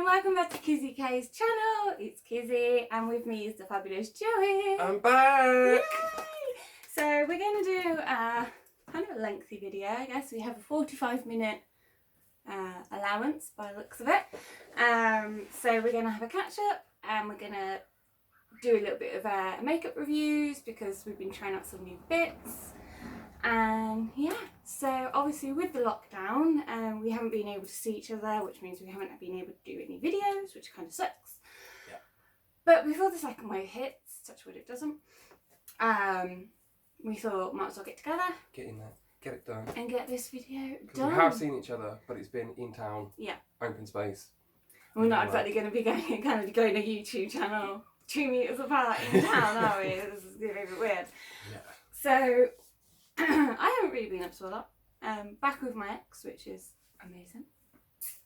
welcome back to Kizzy K's channel. It's Kizzy and with me is the fabulous Joey. I'm back! Yay! So we're going to do a kind of a lengthy video, I guess. We have a 45-minute allowance by the looks of it. So we're going to have a catch up and we're going to do a little bit of makeup reviews because we've been trying out some new bits. And yeah, so obviously with the lockdown, we haven't been able to see each other, which means we haven't been able to do any videos, which kind of sucks. Yeah. But before the second wave hits, touch wood it doesn't, we thought might as well get together. Get in there, get it done. And get this video Because done. we have seen each other, but it's been in town. Yeah. Open space. We're not exactly going to be going a YouTube channel 2 meters apart in town, are we? This is going to be a bit weird. Yeah. So I haven't really been up to a lot. Back with my ex, which is amazing.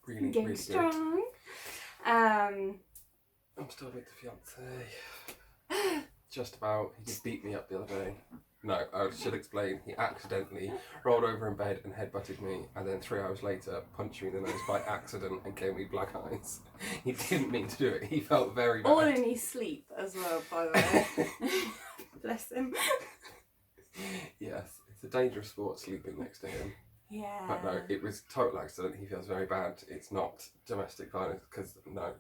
Really, Getting really strong. good. I'm still with the fiance. Just about. He just beat me up the other day. No, I should explain. He accidentally rolled over in bed and headbutted me, and then 3 hours later punched me in the nose by accident and gave me black eyes. He didn't mean to do it. He felt very bad. All in his sleep as well, by the way. Bless him. Yes, it's a dangerous sport sleeping next to him. Yeah. But no, it was total accident. He feels very bad. It's not domestic violence because no,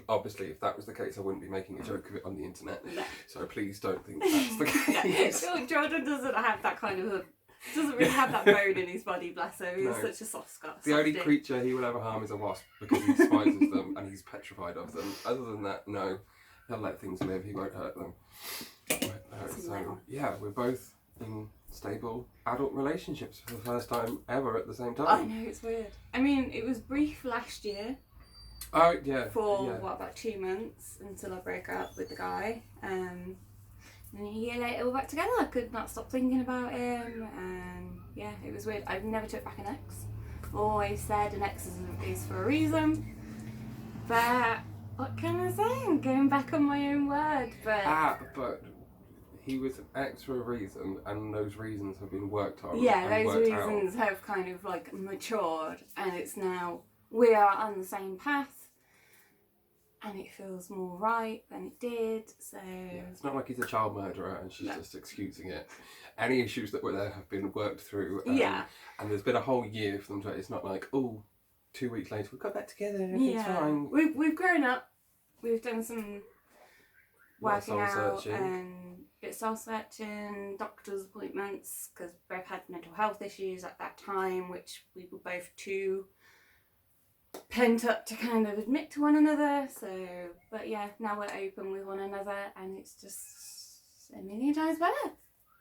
obviously if that was the case I wouldn't be making a joke of it on the internet. No. So please don't think that's the case. No, Jordan doesn't have that kind of doesn't really have that bone in his body, bless him. He's No. such a soft Scot. The only creature he will ever harm is a wasp because he despises them and he's petrified of them. Other than that, no, he'll let things live. He won't hurt them. So yeah, we're both in stable adult relationships for the first time ever at the same time. I know, it's weird. I mean, it was brief last year. Oh yeah. For yeah. what, about 2 months until I broke up with the guy. And a year later we're back together. I could not stop thinking about him, and yeah, it was weird. I've never took back an ex. Always said an ex is for a reason. But what can I say? I'm going back on my own word. But he was an ex for a reason, and those reasons have been worked on. Yeah, and those worked reasons out. have kind of like matured, and it's now we are on the same path, and it feels more right than it did. So yeah, it's not like he's a child murderer and she's just excusing it. Any issues that were there have been worked through. Yeah, and there's been a whole year for them to. It's not like 2 weeks later we got back together. Everything's fine. We've grown up. We've done some working out searching. and bit of soul searching, doctor's appointments, because both had mental health issues at that time, which we were both too pent up to kind of admit to one another. So, but yeah, now we're open with one another, and it's just a million times better.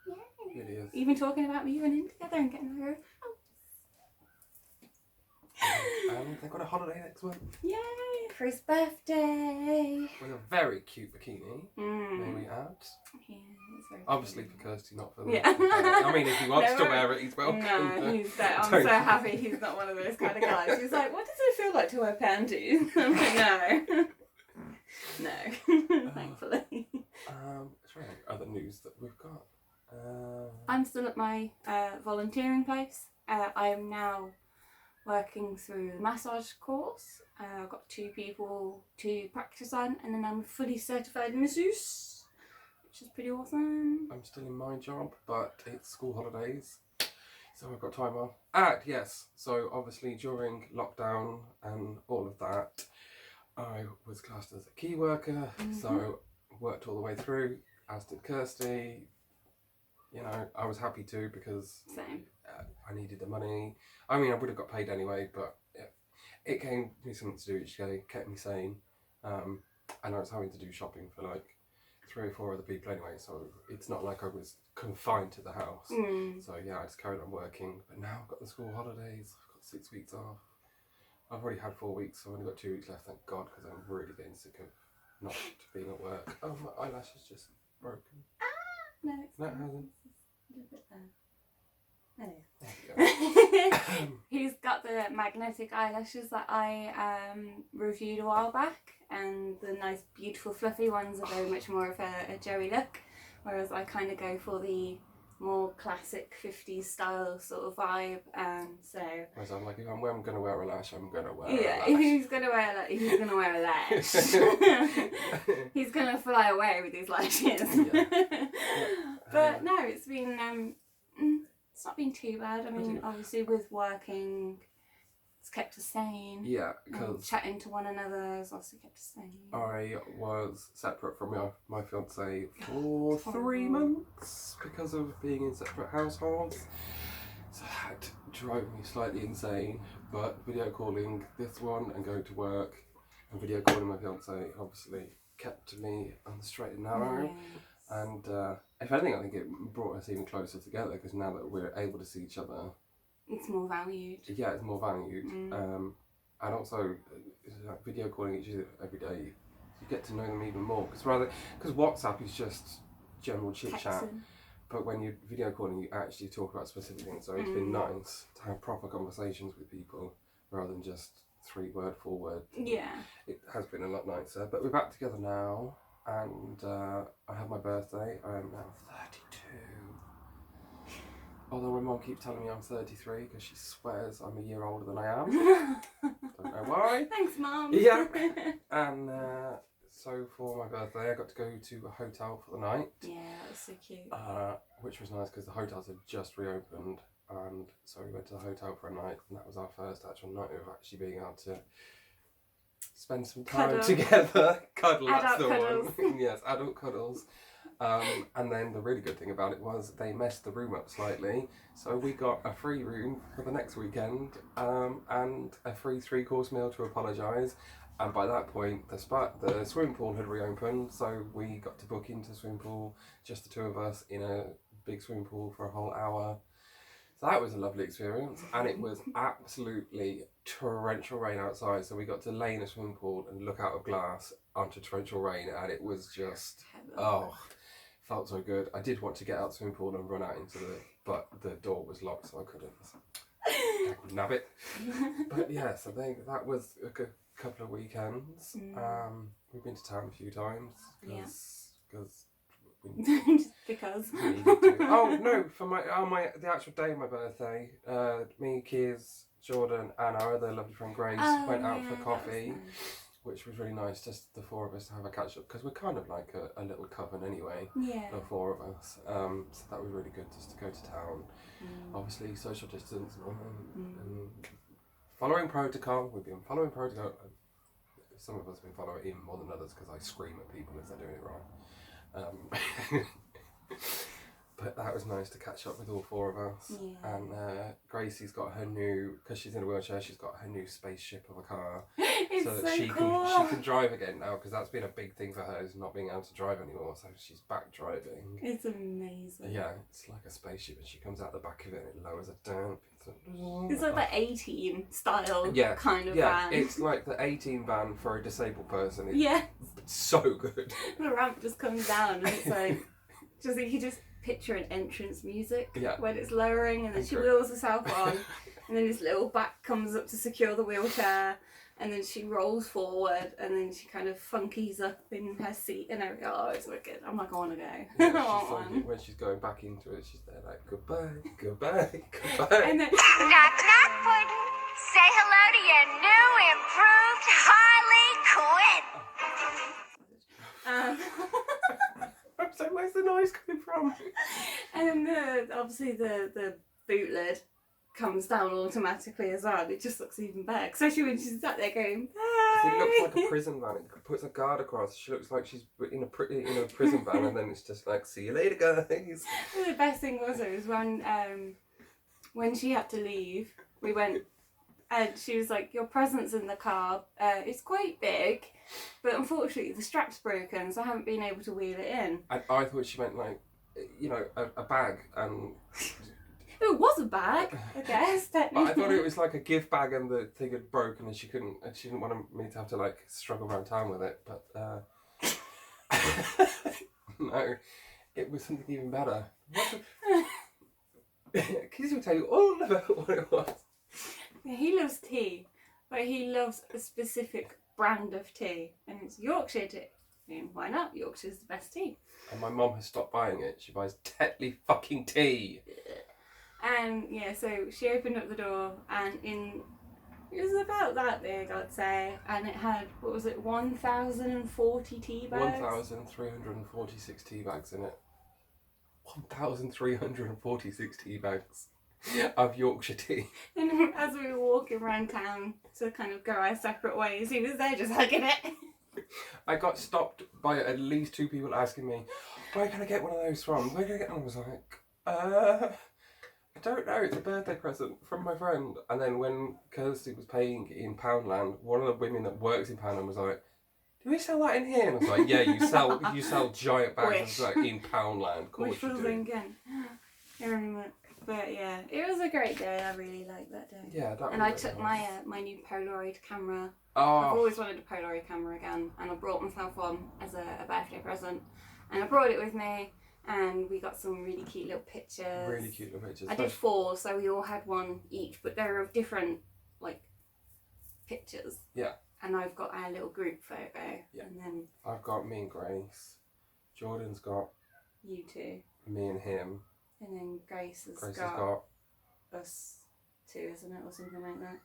Yeah. It really is. Even talking about moving in together and getting her. They've got a holiday next month. Yay! For his birthday. With a very cute bikini. May we add? Yeah, it's very Obviously cute. for Kirsty, not for them. Yeah. I mean, if he wants to No, wear it, he's welcome. No, he's I'm Don't. so happy he's not one of those kind of guys. He's like, what does it feel like to wear panties? I'm like, no. No, thankfully. Is there any other news that we've got? I'm still at my volunteering place. I am now working through the massage course. I've got 2 people to practice on, and then I'm a fully certified masseuse, which is pretty awesome. I'm still in my job, but it's school holidays, so I've got time off. Yes, so obviously during lockdown and all of that, I was classed as a key worker, so worked all the way through, as did Kirsty. You know, I was happy to because Same. I needed the money. I mean, I would have got paid anyway, but yeah, it gave me something to do each day, kept me sane. And I was having to do shopping for like 3 or 4 other people anyway, so it's not like I was confined to the house. So yeah, I just carried on working. But now I've got the school holidays, I've got 6 weeks off. I've already had 4 weeks, so I've only got 2 weeks left, thank God, because I'm really getting sick of not being at work. Oh, my eyelash is just broken. No, it's No, it fine. hasn't. A little bit there. There There you go. He's got the magnetic eyelashes that I reviewed a while back, and the nice beautiful fluffy ones are very much more of a Joey look, whereas I kind of go for the more classic 50s style sort of vibe, so Whereas I'm like, if I'm going to wear a lash, I'm going to wear yeah, a if lash. he's gonna wear a lash, he's gonna fly away with his lashes. But no, it's been it's not been too bad. I mean, obviously with working, it's kept us sane. Yeah, because chatting to one another has also kept us sane. I was separate from my fiance for 3 months because of being in separate households. So that drove me slightly insane. But video calling this one and going to work and video calling my fiance obviously kept me on the straight and narrow. Yes. And if anything, I think it brought us even closer together because now that we're able to see each other, it's more valued. yeah, it's more valued. And also, video calling each other every day, you get to know them even more. Because WhatsApp is just general chit chat, but when you're video calling, you actually talk about specific things. So it's been nice to have proper conversations with people rather than just 3-word, 4-word. Yeah. It has been a lot nicer. But we're back together now, and I had my birthday. I am now 32. Although my mum keeps telling me I'm 33 because she swears I'm a year older than I am. Don't know why. Thanks, Mum. Yeah. And so for my birthday, I got to go to a hotel for the night. Yeah, that was so cute. Which was nice because the hotels had just reopened. And so we went to the hotel for a night. And that was our first actual night of actually being able to spend some time together. Cuddle, that's the one. Yes, adult cuddles. And then the really good thing about it was they messed the room up slightly, so we got a free room for the next weekend, and a free 3-course meal to apologise. And by that point, the swimming pool had reopened, so we got to book into the swimming pool, just the 2 of us in a big swimming pool for a whole hour. So that was a lovely experience, and it was absolutely torrential rain outside, so we got to lay in a swimming pool and look out of glass onto torrential rain, and it was just, felt so good. I did want to get out the swimming pool and run out but the door was locked, so I couldn't nab it. But yes, I think that was a good couple of weekends. We've been to town a few times because because. Oh no! For the actual day of my birthday, me, Kiers, Jordan, and our other lovely friend Grace went out for coffee. Which was really nice, just the 4 of us to have a catch up, because we're kind of like a little coven anyway, the 4 of us. So that was really good just to go to town. Obviously, social distance and following protocol. We've been following protocol. Some of us have been following it even more than others because I scream at people if they're doing it wrong. But that was nice to catch up with all 4 of us. Yeah. And Gracie's got her new, because she's in a wheelchair, she's got her new spaceship of a car. It's so that she can drive again now, because that's been a big thing for her, is not being able to drive anymore. So she's back driving. It's amazing. Yeah, it's like a spaceship, and she comes out the back of it and it lowers her down. It's like the A-Team style kind of van. Yeah, it's like the A-Team van for a disabled person. It's so good. The ramp just comes down and it's like, you just picture an entrance music when it's lowering, and then she wheels herself on, and then this little back comes up to secure the wheelchair, and then she rolls forward, and then she kind of funkies up in her seat, and everything. Oh, it's wicked. I'm like, I want to go. Yeah, when she's going back into it, she's there like, goodbye, goodbye, goodbye. And then, knock, knock, Puddin'. Say hello to your new, improved Harley Quinn. So where's the noise coming from? And then obviously the boot lid comes down automatically as well. It just looks even better, especially when she's sat there going, bye. It looks like a prison van. It puts a guard across. She looks like she's in a prison van, and then it's just like, see you later, guys. The best thing was when she had to leave, we went, and she was like, your present's in the car. It's quite big, but unfortunately the strap's broken, so I haven't been able to wheel it in. And I thought she meant like, a bag, and it was a bag, I guess. But I thought it was like a gift bag, and the thing had broken, and she didn't want me to have to like struggle around town with it. But no, it was something even better. Kids will tell you all about what it was. He loves tea, but he loves a specific brand of tea, and it's Yorkshire tea. team. Why not? Yorkshire's the best tea. And my mum has stopped buying it. She buys Tetley fucking tea. And yeah, so she opened up the door, and it was about that big, I'd say, and it had, what was it, 1,040 tea bags? 1,346 tea bags in it. 1,346 tea bags of Yorkshire tea. And as we were walking around town to kind of go our separate ways, he was there just hugging it. I got stopped by at least 2 people asking me, where can I get one of those from? Where can I get one? I was like, I don't know, it's a birthday present from my friend. And then when Kirsty was paying in Poundland, one of the women that works in Poundland was like, do we sell that in here? And I was like, yeah, you sell giant bags of in Poundland. Of course Wishful you do. thinking. But yeah, it was a great day. I really liked that day. Yeah, that was And I really took nice. my new Polaroid camera. I've Oh, always wanted a Polaroid camera again, and I brought myself one as a birthday present. And I brought it with me, and we got some really cute little pictures. really cute little pictures. I did 4, so we all had one each, but they were of different, like, pictures. Yeah. And I've got our little group photo. Yeah. And then I've got me and Grace. Jordan's got you two. me and him. And then Grace has Grace has got got us 2, isn't it? Or something like that.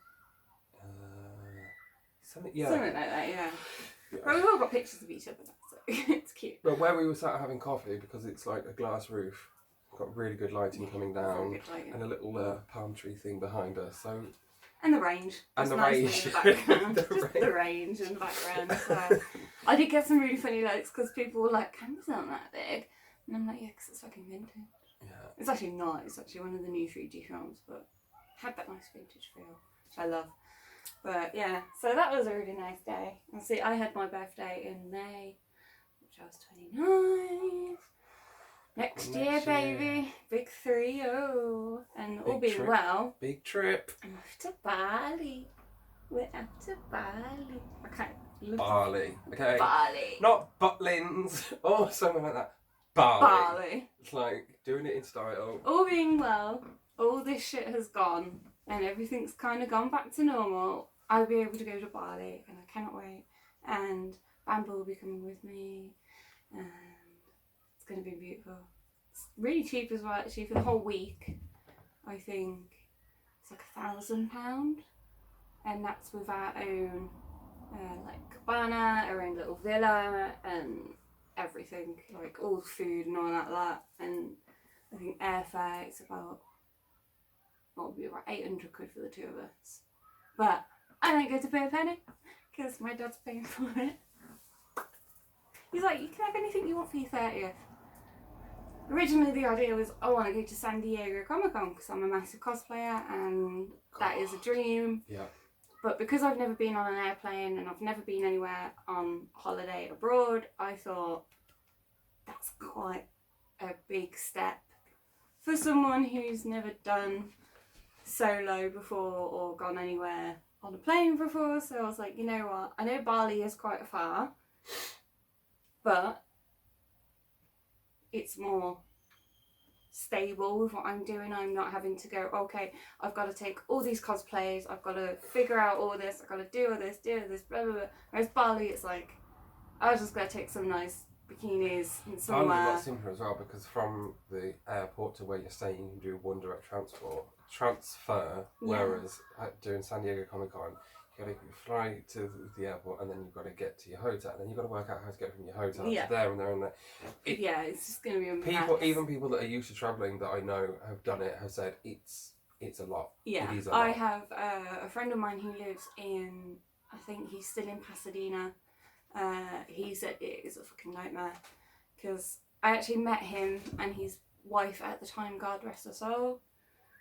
something. Yeah. Something like that, yeah. Yeah. But we've all got pictures of each other now, so it's cute. But where we were sat having coffee, because it's like a glass roof, got really good lighting coming Very down, good lighting. and a little palm tree thing behind us. So And the range. And Just the nicely range. In the background. The Just range. the range in the background. So I did get some really funny looks because people were like, cameras aren't that big. And I'm like, yeah, because it's fucking vintage. yeah, It's actually not. It's actually one of the new 3D films, but had that nice vintage feel, which I love. But yeah, so that was a really nice day. And see, I had my birthday in May, which I was 29. Next year, Next year. baby. Big 3-0. And all Big being trip. well, big trip. I'm off to Bali. We're off to Bali. Okay. Bali, okay, Bali. not Butlins or something like that. Bali. Bali. It's like doing it in style. All being well, all this shit has gone and everything's kind of gone back to normal. I'll be able to go to Bali and I cannot wait. And Bamboo will be coming with me and it's going to be beautiful. It's really cheap as well actually for the whole week. I think it's like £1,000 and that's with our own like cabana, our own little villa and everything, like all the food and all that. And I think airfare, it's about, what would be about 800 quid for the 2 of us. But I don't get to pay a penny because my dad's paying for it. He's like, you can have anything you want for your 30th. Originally the idea was I want to go to San Diego Comic Con because I'm a massive cosplayer and that is a dream. Yeah. But because I've never been on an airplane and I've never been anywhere on holiday abroad, I thought that's quite a big step for someone who's never done solo before or gone anywhere on a plane before. So I was like, you know what, I know Bali is quite far, but it's more stable with what I'm doing. I'm not having to go, okay, I've got to take all these cosplays, I've got to figure out all this, I've got to do all this, blah blah blah. Whereas Bali, it's like, I was just going to take some nice bikinis and Bali's a somewhere. lot simpler as well because from the airport to where you're staying, you can do one direct transfer. Whereas doing San Diego Comic Con, you got to fly to the airport and then you've got to get to your hotel. And then you've got to work out how to get from your hotel Yeah. to there and there and there. Yeah, it's just going to be a People, mess. even people that are used to travelling that I know have done it, have said it's a lot. Yeah, It is a I lot. have a friend of mine who lives in, I think he's still in Pasadena. He said it is a fucking nightmare because I actually met him and his wife at the time, God rest her soul.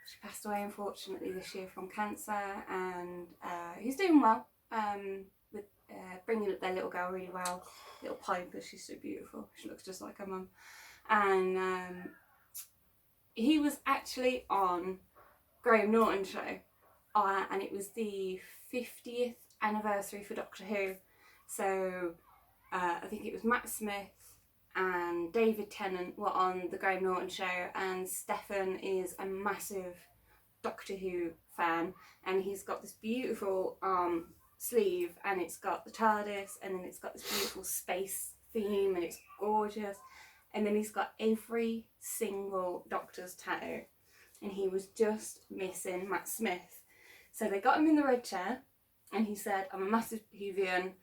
She passed away unfortunately this year from cancer, and he's doing well with bringing up their little girl really well. Little Piper, she's so beautiful. She looks just like her mum. And he was actually on Graham Norton's show, and it was the 50th anniversary for Doctor Who. So I think it was Matt Smith and David Tennant were on the Graham Norton show, and Stefan is a massive Doctor Who fan, and he's got this beautiful sleeve, and it's got the TARDIS, and then it's got this beautiful space theme and it's gorgeous. And then he's got every single Doctor's tattoo. And he was just missing Matt Smith. So they got him in the red chair and he said, I'm a massive Whovian.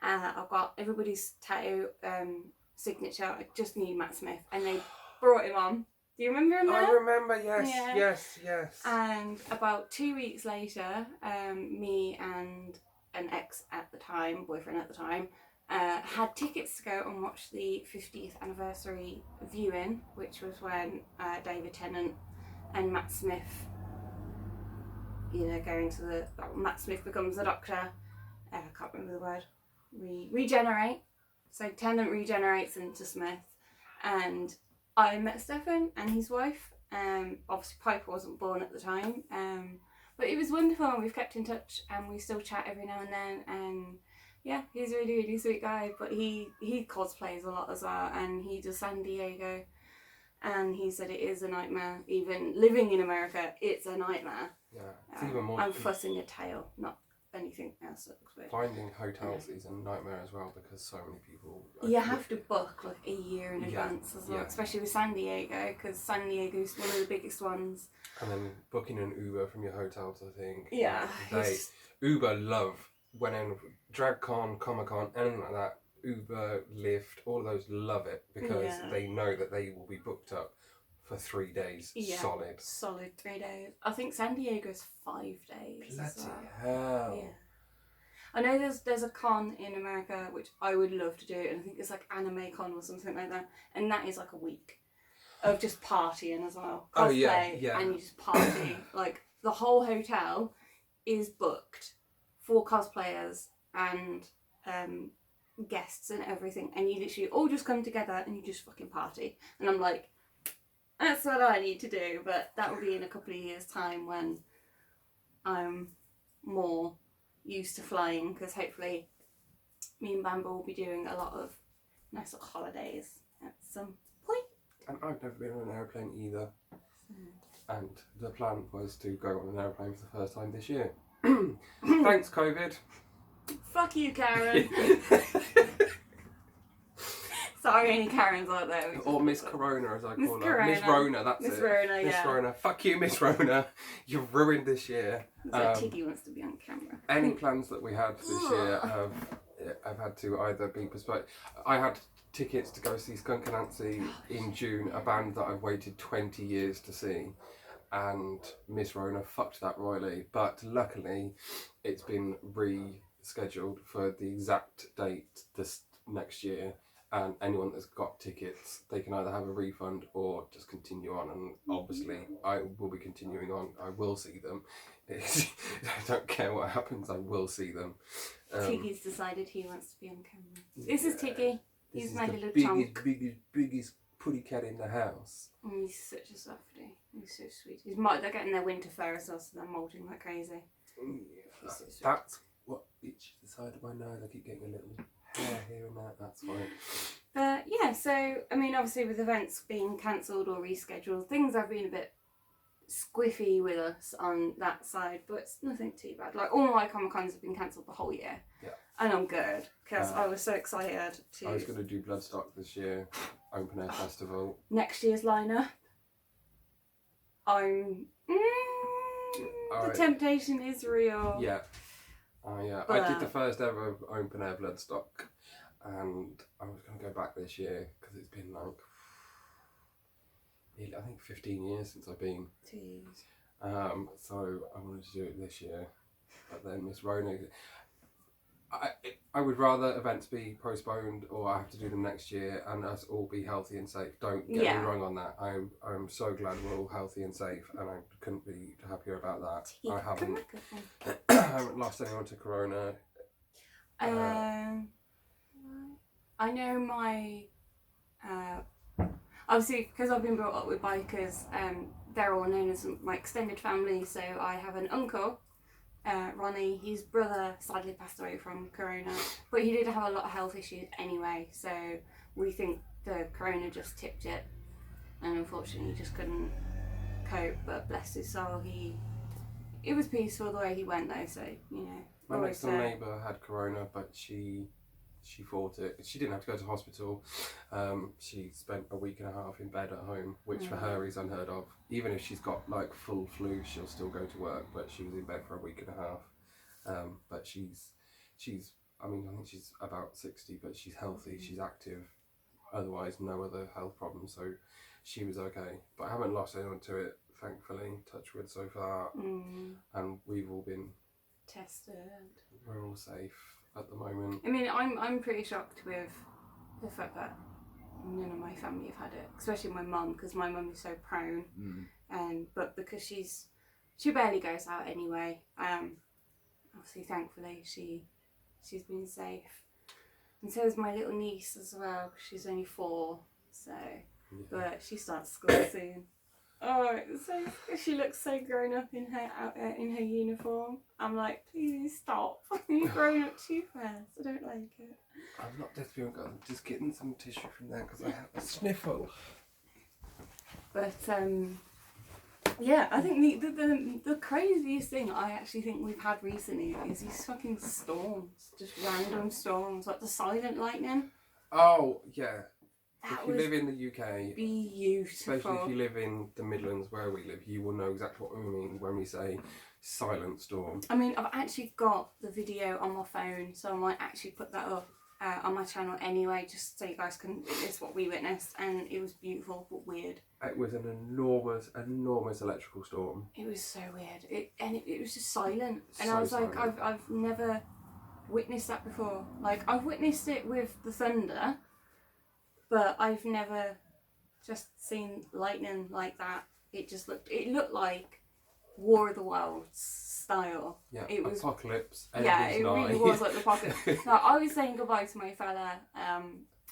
I've got everybody's tattoo signature. I just need Matt Smith. And they brought him on. Do you remember him there? I remember, yes, Yeah. yes. And about 2 weeks later, me and an ex at the time, boyfriend at the time, had tickets to go and watch the 50th anniversary viewing, which was when David Tennant and Matt Smith, go into the... Matt Smith becomes the Doctor. I can't remember the word. Regenerate. So Tennant regenerates into Smith. And I met Stefan and his wife. Obviously Piper wasn't born at the time. But it was wonderful and we've kept in touch and we still chat every now and then. And yeah, he's a really, really sweet guy. But he cosplays a lot as well. And he does San Diego. And he said it is a nightmare. Even living in America, it's a nightmare. Yeah, it's even more. I'm fussing a tail, not anything else that looks weird. Finding hotels is a nightmare as well because so many people. You have to book like a year in advance as well, yeah. especially with San Diego, because San Diego is one of the biggest ones. And then booking an Uber from your hotel to the thing. Yeah. Uber love when in DragCon, Comic-Con, anything like that. Uber, Lyft, all of those love it because they know that they will be booked up for 3 days solid. Solid 3 days. I think San Diego's 5 days. Bloody hell. Yeah. I know there's a con in America which I would love to do, and I think it's like Anime Con or something like that, and that is like a week of just partying as well. Cosplay, oh yeah. And you just party. Like the whole hotel is booked for cosplayers and guests and everything, and you literally all just come together and you just fucking party. And I'm like, that's what I need to do, but that will be in a couple of years' time when I'm more used to flying, because hopefully me and Bamble will be doing a lot of nice little holidays at some point. And I've never been on an aeroplane either. And the plan was to go on an aeroplane for the first time this year. Thanks, COVID. Fuck you, Karen. Sorry, any Karens out there. Or Miss Corona, as I call her. Corona. Miss Rona, that's Miss it. Rona, Miss yeah. Rona. Fuck you, Miss Rona. You've ruined this year. So Tiggy wants to be on camera. Any plans that we had this year have had to either be postponed. I had tickets to go see Skunk Anansi in June, a band that I've waited 20 years to see. And Miss Rona fucked that royally. But luckily, it's been rescheduled for the exact date this next year. And anyone that's got tickets, they can either have a refund or just continue on. And obviously, I will be continuing on. I will see them. I don't care what happens, I will see them. Tiggy's decided he wants to be on camera. This is Tiggy. He's my little biggest, chunk. biggest putty cat in the house. He's such a softie. He's so sweet. They're getting their winter fur as well, so they're molting like crazy. Yeah, So sweet. that's what itches the side of my nose. I keep getting a little hair here and that. That's fine. But yeah, so I mean, obviously with events being cancelled or rescheduled, things have been a bit squiffy with us on that side, but it's nothing too bad. Like all my Comic Cons have been cancelled the whole year, and I'm good because I was so excited to. I was going to do Bloodstock this year, open air festival. Next year's lineup. I'm. The temptation is real. Yeah. I did the first ever open air Bloodstock, and I was going to go back this year because it's been like, I think 15 years since I've been. Jeez. So I wanted to do it this year, but then Miss Rona. I would rather events be postponed or I have to do them next year and us all be healthy and safe. Don't get me wrong on that. I'm so glad we're all healthy and safe, and I couldn't be happier about that. I haven't lost anyone to Corona. I know my obviously because I've been brought up with bikers, they're all known as my extended family. So I have an uncle, Ronnie. His brother sadly passed away from Corona, but he did have a lot of health issues anyway. So we think the Corona just tipped it, and unfortunately he just couldn't cope. But bless his soul, it was peaceful the way he went though. So my next door neighbour had Corona, but she she fought it. She didn't have to go to hospital. She spent a week and a half in bed at home, which for her is unheard of. Even if she's got like full flu, she'll still go to work. But she was in bed for a week and a half. But she's. I mean, I think she's about 60, but she's healthy. She's active. Otherwise, no other health problems. So she was okay. But I haven't lost anyone to it, thankfully. Touch wood so far. And we've all been tested. We're all safe at the moment. I mean, I'm pretty shocked with the fact that none of my family have had it, especially my mum, because my mum is so prone. But because she barely goes out anyway. Obviously, thankfully, she's been safe, and so is my little niece as well. 'Cause she's only 4, so but she starts school soon. Oh, so she looks so grown up in her uniform. I'm like, please stop. You've grown up too fast. I don't like it. I'm not desperate. I'm just getting some tissue from there because I have a sniffle. But yeah, I think the craziest thing I actually think we've had recently is these fucking storms, just random storms, like the silent lightning. Oh yeah. That if you live in the UK, beautiful. especially if you live in the Midlands where we live, you will know exactly what we mean when we say silent storm. I mean, I've actually got the video on my phone, so I might actually put that up on my channel anyway, just so you guys can witness what we witnessed, and it was beautiful but weird. It was an enormous electrical storm. It was so weird. It was just silent, and So I was like, silent. I've never witnessed that before. Like, I've witnessed it with the thunder, but I've never just seen lightning like that. It looked like War of the Worlds style. Yeah, it was apocalypse. Yeah, it really was like the pocket. apocalypse. No, I was saying goodbye to my fella. I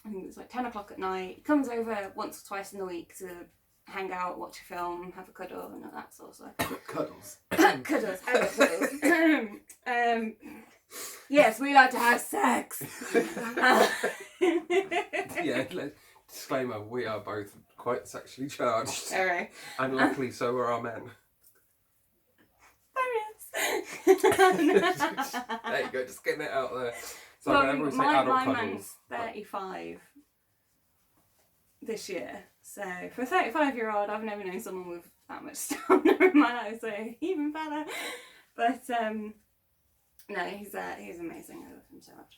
think it was like 10 o'clock at night. He comes over once or twice in the week to hang out, watch a film, have a cuddle, and all that sort of stuff. Cuddles. Cuddles. I love cuddles. Yes, we like to have sex. Yeah, disclaimer, we are both quite sexually charged. Alright. And luckily so are our men. There you go, just getting it out there. So Well, whenever we say my adult man's cuddles. 35 this year. So for a 35-year-old, I've never known someone with that much stamina in my life, so even better. But no, he's amazing. I love him so much.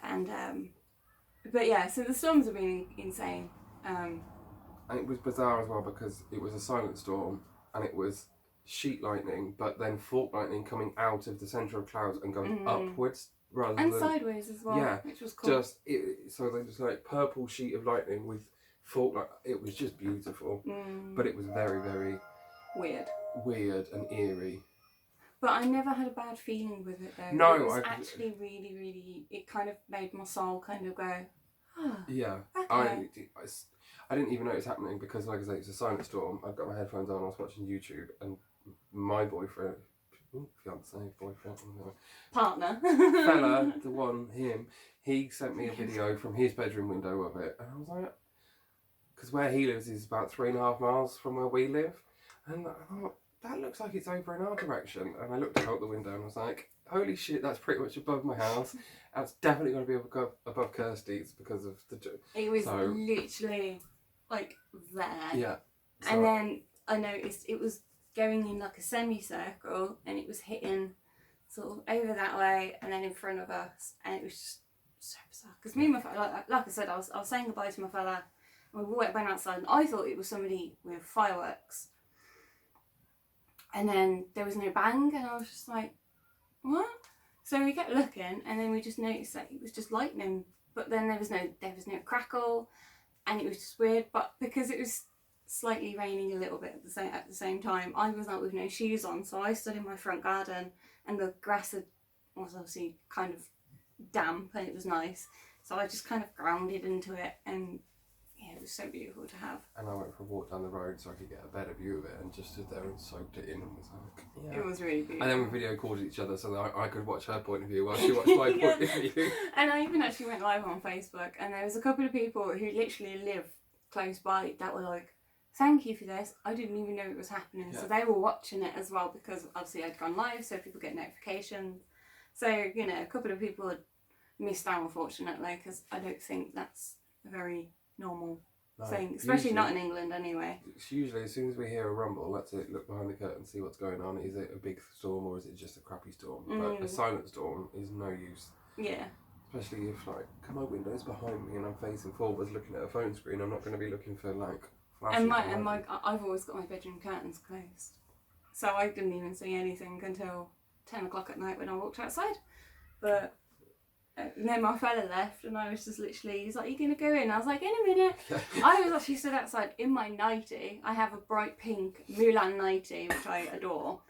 And but yeah, so the storms have been insane. And it was bizarre as well because it was a silent storm and it was sheet lightning, but then fault lightning coming out of the centre of clouds and going upwards rather and than sideways as well, yeah, which was cool. So there was like purple sheet of lightning with fault. It was just beautiful, but it was very, very weird and eerie. But I nenever had a bad feeling with it though. No, it was actually really, really. It kind of made my soul kind of go. Oh, yeah, okay. I didn't even know it was happening because, like I say, it's a silent storm. I've got my headphones on. I was watching YouTube, and my boyfriend, fiance, boyfriend, Partner, fella, the one, him, he sent me a video from his bedroom window of it, and I was like, because where he lives is about 3.5 miles from where we live, and I thought, that looks like it's over in our direction, and I looked out the window and was like, holy shit, that's pretty much above my house. That's definitely going to be above Kirsty's because of the... It was literally like there. Yeah. So, and then I noticed it was going in like a semicircle and it was hitting sort of over that way and then in front of us, and it was just so bizarre. Because me and my fella, like I said, I was saying goodbye to my fella and we went outside and I thought it was somebody with fireworks. And then there was no bang and I was just like, what? So we kept looking and then we just noticed that it was just lightning, but then there was no crackle, and it was just weird. But because it was slightly raining a little bit at the same time, I was out with no shoes on, so I stood in my front garden and the grass was obviously kind of damp and it was nice, so I just kind of grounded into it, and yeah, it was so beautiful to have. And I went for a walk down the road so I could get a better view of it, and just stood there and soaked it in and was like, yeah. It was really beautiful. And then we video called each other so that I could watch her point of view while she watched my point of view. And I even actually went live on Facebook, and there was a couple of people who literally live close by that were like, thank you for this, I didn't even know it was happening. Yeah. So they were watching it as well, because obviously I'd gone live, so people get notifications. So, you know, a couple of people had missed out, unfortunately, because I don't think that's a very normal No, thing, especially not in usually- England anyway. It's usually as soon as we hear a rumble, let's look behind the curtain, see what's going on. Is it a big storm or is it just a crappy storm? But a silent storm is no use. Yeah. Especially if, like, my window's behind me and I'm facing forwards looking at a phone screen, I'm not going to be looking for, like, flashes. I've always got my bedroom curtains closed, so I didn't even see anything until 10 o'clock at night when I walked outside. But then my fella left, and I was just literally, he's like, "You gonna go in?" I was like, "In a minute." I was actually stood outside in my nightie. I have a bright pink Mulan nightie, which I adore.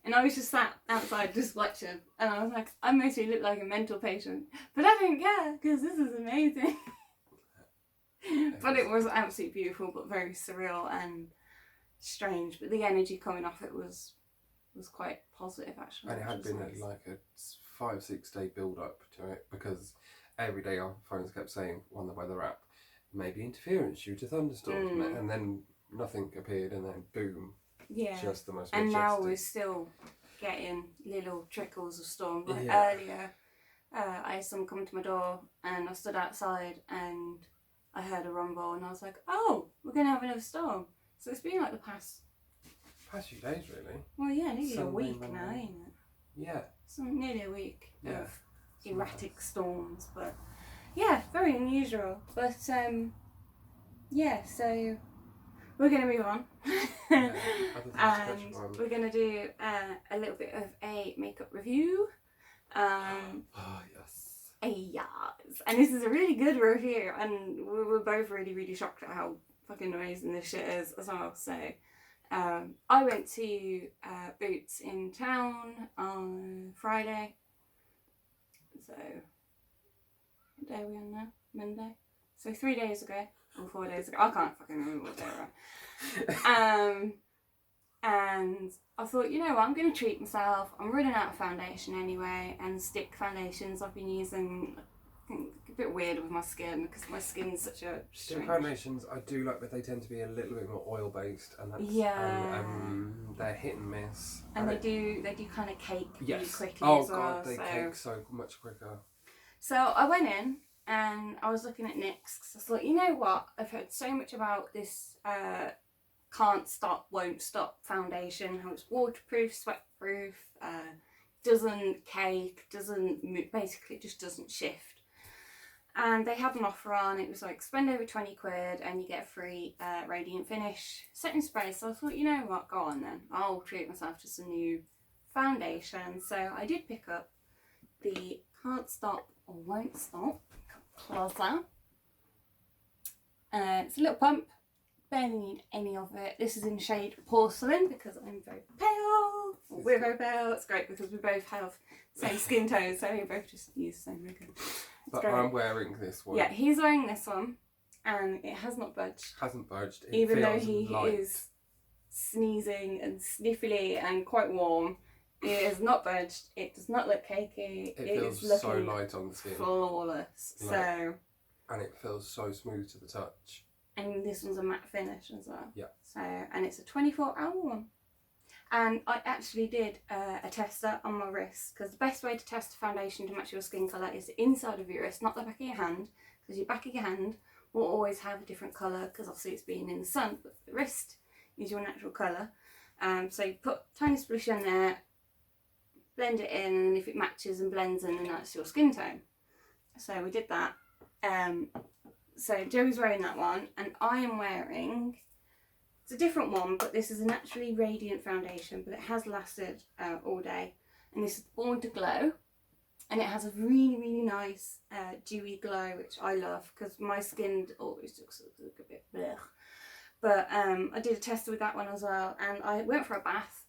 And I was just sat outside just watching, and I was like, I mostly look like a mental patient, but I don't care because this is amazing. But it was absolutely beautiful, but very surreal and strange. But the energy coming off it was quite positive, actually. And it had which was been nice. like a 5-6 day build up to it, because every day our phones kept saying on the weather app, maybe interference due to thunderstorms, and then nothing appeared, and then boom, Yeah. just the most And now majestic. we're still getting little trickles of storm. Like Yeah. earlier, I had someone come to my door, and I stood outside, and I heard a rumble, and I was like, "Oh, we're gonna have another storm." So it's been like the past, Past few days, really. well, yeah, nearly a Sunday, week Monday. now, ain't it? Yeah. So nearly a week Yeah. of erratic storms, but yeah, very unusual. But yeah, so we're gonna move on, Yeah, other than and sketch we're gonna do a little bit of a makeup review. Oh, yes. Yes, and this is a really good review, and we were both really shocked at how fucking amazing this shit is as well. So I went to Boots in town on Friday. So what day are we on now? Monday. So 3 days ago or 4 days ago. I can't fucking remember what day we're on. And I thought, you know what, I'm going to treat myself. I'm running out of foundation anyway, and stick foundations I've been using, I think, a bit weird with my skin because my skin's such a Still strange... foundations, I do like, but they tend to be a little bit more oil based, and that's Yeah. they're hit and miss. And they do kind of cake really Yes. quickly Oh as well. god, they so. cake so much quicker. So I went in and I was looking at NYX because I thought, you know what, I've heard so much about this can't stop, won't stop foundation, how it's waterproof, sweatproof, doesn't cake, doesn't move, basically it just doesn't shift. And they had an offer on, it was like spend over 20 quid and you get a free Radiant Finish setting spray. So I thought, you know what, go on then, I'll treat myself to some new foundation. So I did pick up the Can't Stop or Won't Stop Closer. It's a little pump, barely need any of it. This is in the shade Porcelain because I'm very pale. Or we're very pale. It's great because we both have the same skin tones, so we both just use the same makeup. But great. I'm wearing this one. Yeah, he's wearing this one and it has not budged. Hasn't budged. It Even though feels he light. is sneezing and sniffly and quite warm, it is not budged. It does not look cakey. It is feels so looking light on the skin. flawless. Like- So, And it feels so smooth to the touch. and this one's a matte finish as well. Yeah. So, and it's a 24-hour one. And I actually did a tester on my wrist because the best way to test a foundation to match your skin colour is the inside of your wrist, not the back of your hand, because your back of your hand will always have a different colour because obviously it's being in the sun, but the wrist is your natural colour. So you put tiny splish in there, blend it in, and if it matches and blends in, then that's your skin tone. So we did that. So Joey's wearing that one, and I am wearing, it's a different one, but this is a naturally radiant foundation, but it has lasted all day. And this is Born to Glow, and it has a really nice dewy glow, which I love because my skin always looks a bit blech. But I did a tester with that one as well, and I went for a bath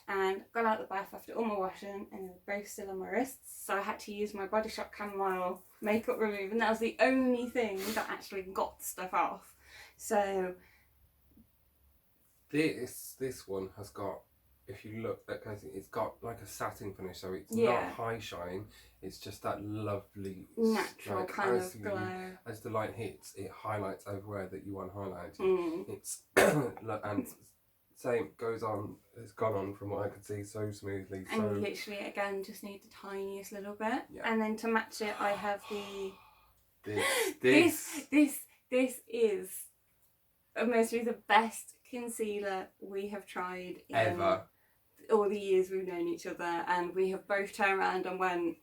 and got out of the bath after all my washing, and they were both still on my wrists, so I had to use my Body Shop Chamomile makeup remover, and that was the only thing that actually got the stuff off. So This one has got, if you look, it's got like a satin finish, so it's Yeah. not high shine. It's just that lovely natural like, kind as of glow. As the light hits, it highlights everywhere that you want highlighted. Mm. It's and same goes on. It's gone on from what I could see so smoothly. And So you literally, again, just need the tiniest little bit. Yeah. And then to match it, I have the... this. This is mostly the best concealer we have tried in Ever. all the years we've known each other, and we have both turned around and went,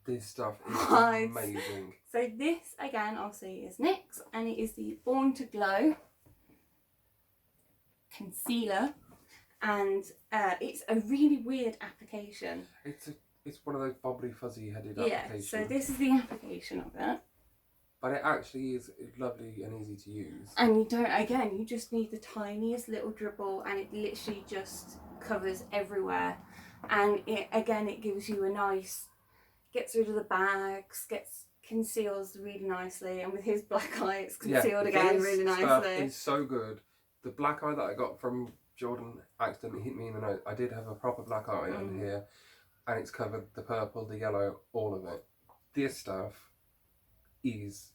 This stuff is Right. amazing. so this again obviously is NYX, and it is the Born to Glow concealer, and it's a really weird application. It's one of those bubbly fuzzy headed Yeah, applications. so this is the application of it. But it actually is lovely and easy to use. And you just need the tiniest little dribble, and it literally just covers everywhere. And it gives you a nice, gets rid of the bags, conceals really nicely. And with his black eye, it's concealed again this really stuff nicely. is so good. The black eye that I got from Jordan accidentally hit me in the nose. I did have a proper black eye under here, and it's covered the purple, the yellow, all of it. This stuff is.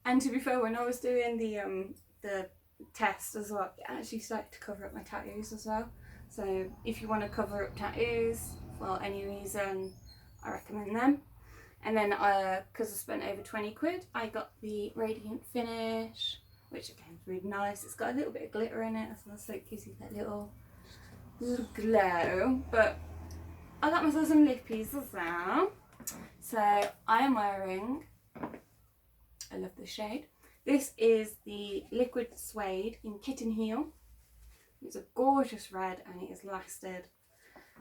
And to be fair, when I was doing the test as well, it actually started to cover up my tattoos as well. So if you want to cover up tattoos for any reason, I recommend them. And then because I spent over 20 quid, I got the Radiant Finish, which again is really nice. It's got a little bit of glitter in it as well, so it gives you that little glow. But I got myself some lippies as well. So I am wearing, I love this shade. This is the Liquid Suede in Kitten Heel. It's a gorgeous red, and it has lasted,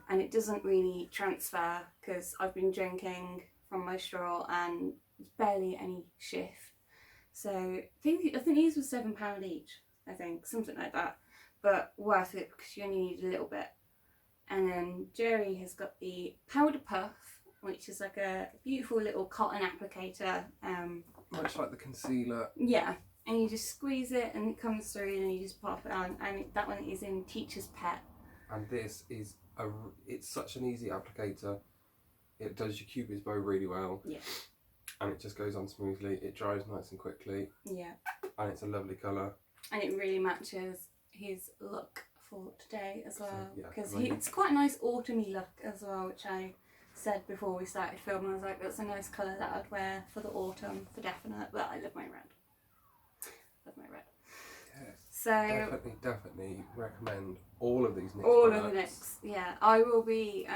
and it doesn't really transfer because I've been drinking from my straw and there's barely any shift. So I think these were £7 each, I think, something like that, but worth it because you only need a little bit. And then Jerry has got the Powder Puff, which is like a beautiful little cotton applicator. Much like the concealer. Yeah, and you just squeeze it and it comes through, and you just pop it on. And that one is in Teacher's Pet. And this is it's such an easy applicator. It does your Cupid's bow really well. Yeah. And it just goes on smoothly. It dries nice and quickly. Yeah. And it's a lovely colour. And it really matches his look for today as well, yeah, because amazing. it's quite a nice autumny look as well, which I said before we started filming. I was like, that's a nice colour that I'd wear for the autumn for definite. But I love my red. Love my red. Yes. So Definitely recommend all of these NYX all products. of the NYX, yeah. I will be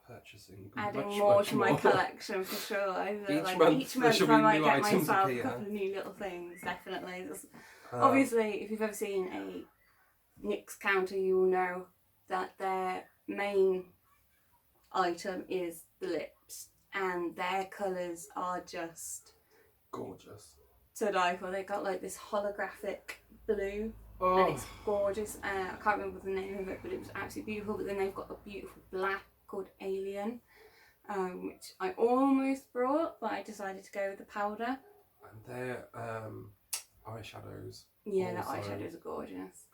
Purchasing adding much, more much to my more. collection for sure. Each month each there month should I be might new get items myself a appear. couple of new little things. Definitely. Um, Obviously, if you've ever seen a NYX counter, you will know that their main item is the lips, and their colours are just gorgeous. to die for. They've got like this holographic blue, and Oh, it's gorgeous. I can't remember the name of it, but it was absolutely beautiful. But then they've got a beautiful black called Alien, which I almost brought, but I decided to go with the powder. and their eyeshadows. Yeah, the Also- eyeshadows are gorgeous.